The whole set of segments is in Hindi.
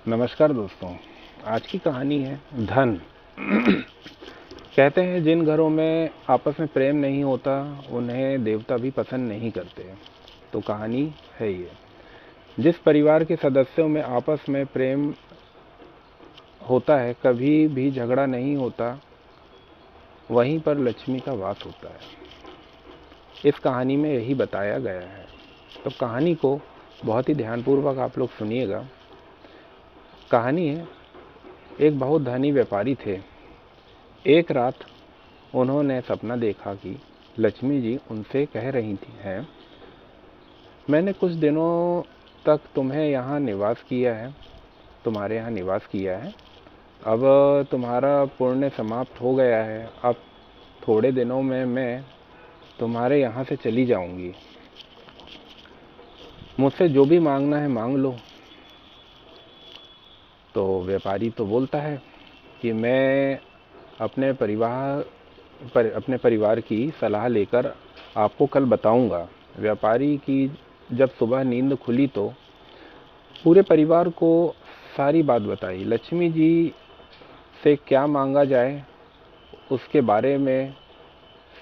नमस्कार दोस्तों। आज की कहानी है धन। कहते हैं जिन घरों में आपस में प्रेम नहीं होता उन्हें देवता भी पसंद नहीं करते। तो कहानी है ये। जिस परिवार के सदस्यों में आपस में प्रेम होता है, कभी भी झगड़ा नहीं होता, वहीं पर लक्ष्मी का वास होता है। इस कहानी में यही बताया गया है। तो कहानी को बहुत ही ध्यानपूर्वक आप लोग सुनिएगा। कहानी है, एक बहुत धनी व्यापारी थे। एक रात उन्होंने सपना देखा कि लक्ष्मी जी उनसे कह रही थी हैं, मैंने कुछ दिनों तक तुम्हारे यहाँ निवास किया है। अब तुम्हारा पुण्य समाप्त हो गया है। अब थोड़े दिनों में मैं तुम्हारे यहाँ से चली जाऊंगी। मुझसे जो भी मांगना है मांग लो। तो व्यापारी तो बोलता है कि मैं अपने परिवार की सलाह लेकर आपको कल बताऊंगा। व्यापारी की जब सुबह नींद खुली तो पूरे परिवार को सारी बात बताई। लक्ष्मी जी से क्या मांगा जाए उसके बारे में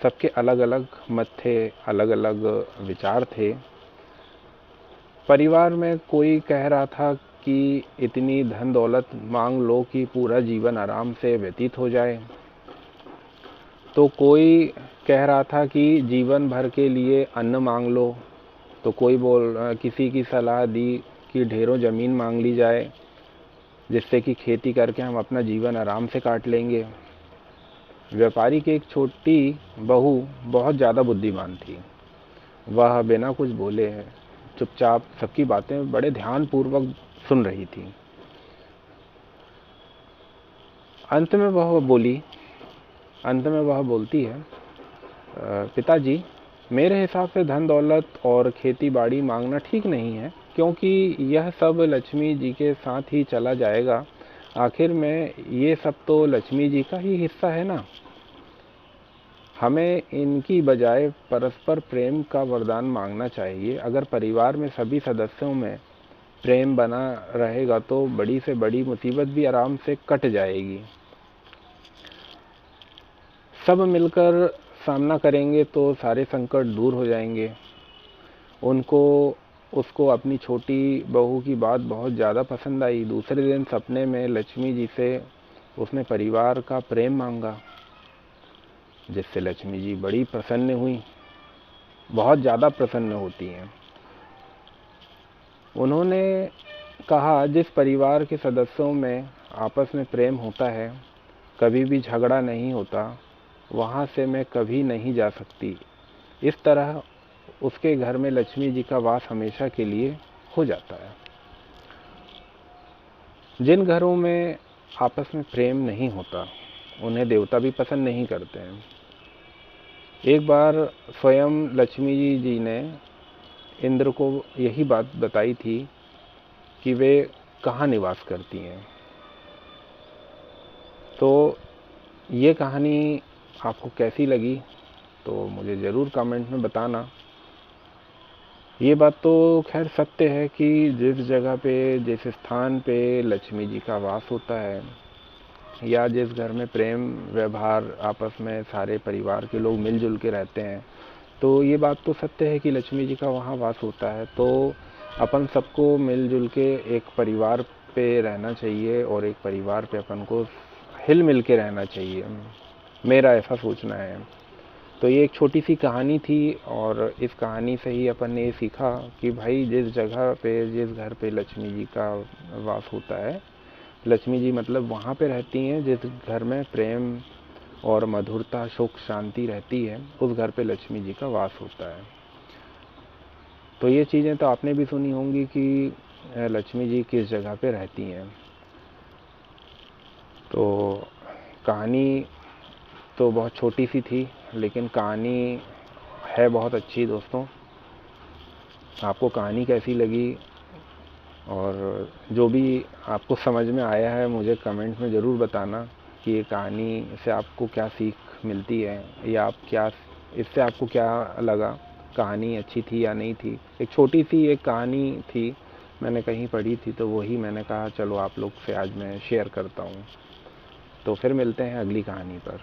सबके अलग अलग मत थे, अलग अलग विचार थे। परिवार में कोई कह रहा था कि इतनी धन दौलत मांग लो कि पूरा जीवन आराम से व्यतीत हो जाए। तो कोई कह रहा था कि जीवन भर के लिए अन्न मांग लो। तो किसी की सलाह दी कि ढेरों ज़मीन मांग ली जाए, जिससे कि खेती करके हम अपना जीवन आराम से काट लेंगे। व्यापारी की एक छोटी बहू बहुत ज़्यादा बुद्धिमान थी। वह बिना कुछ बोले चुपचाप सबकी बातें बड़े ध्यानपूर्वक सुन रही थी। अंत में वह बोलती है, पिताजी, मेरे हिसाब से धन दौलत और खेती बाड़ी मांगना ठीक नहीं है, क्योंकि यह सब लक्ष्मी जी के साथ ही चला जाएगा। आखिर में ये सब तो लक्ष्मी जी का ही हिस्सा है ना। हमें इनकी बजाय परस्पर प्रेम का वरदान मांगना चाहिए। अगर परिवार में सभी सदस्यों में प्रेम बना रहेगा तो बड़ी से बड़ी मुसीबत भी आराम से कट जाएगी। सब मिलकर सामना करेंगे तो सारे संकट दूर हो जाएंगे। उसको अपनी छोटी बहू की बात बहुत ज़्यादा पसंद आई। दूसरे दिन सपने में लक्ष्मी जी से उसने परिवार का प्रेम मांगा, जिससे लक्ष्मी जी बड़ी प्रसन्न हुई, बहुत ज़्यादा प्रसन्न होती हैं। उन्होंने कहा, जिस परिवार के सदस्यों में आपस में प्रेम होता है, कभी भी झगड़ा नहीं होता, वहाँ से मैं कभी नहीं जा सकती। इस तरह उसके घर में लक्ष्मी जी का वास हमेशा के लिए हो जाता है। जिन घरों में आपस में प्रेम नहीं होता उन्हें देवता भी पसंद नहीं करते हैं। एक बार स्वयं लक्ष्मी जी ने इंद्र को यही बात बताई थी कि वे कहाँ निवास करती हैं। तो ये कहानी आपको कैसी लगी तो मुझे ज़रूर कमेंट में बताना। ये बात तो खैर सत्य है कि जिस जगह पे, जिस स्थान पे लक्ष्मी जी का वास होता है, या जिस घर में प्रेम व्यवहार आपस में सारे परिवार के लोग मिलजुल के रहते हैं, तो ये बात तो सत्य है कि लक्ष्मी जी का वहाँ वास होता है। तो अपन सबको मिलजुल के एक परिवार पे रहना चाहिए और एक परिवार पे अपन को हिल मिल के रहना चाहिए, मेरा ऐसा सोचना है। तो ये एक छोटी सी कहानी थी और इस कहानी से ही अपन ने ये सीखा कि भाई जिस जगह पे, जिस घर पे लक्ष्मी जी का वास होता है, लक्ष्मी जी मतलब वहाँ पे रहती हैं जिस घर में प्रेम और मधुरता, सुख, शांति रहती है, उस घर पे लक्ष्मी जी का वास होता है। तो ये चीज़ें तो आपने भी सुनी होंगी कि लक्ष्मी जी किस जगह पे रहती हैं। तो कहानी तो बहुत छोटी सी थी, लेकिन कहानी है बहुत अच्छी। दोस्तों, आपको कहानी कैसी लगी और जो भी आपको समझ में आया है मुझे कमेंट में ज़रूर बताना कि ये कहानी से आपको क्या सीख मिलती है, या इससे आपको क्या लगा, कहानी अच्छी थी या नहीं थी। एक छोटी सी एक कहानी थी, मैंने कहीं पढ़ी थी, तो वही मैंने कहा चलो आप लोग से आज मैं शेयर करता हूँ। तो फिर मिलते हैं अगली कहानी पर।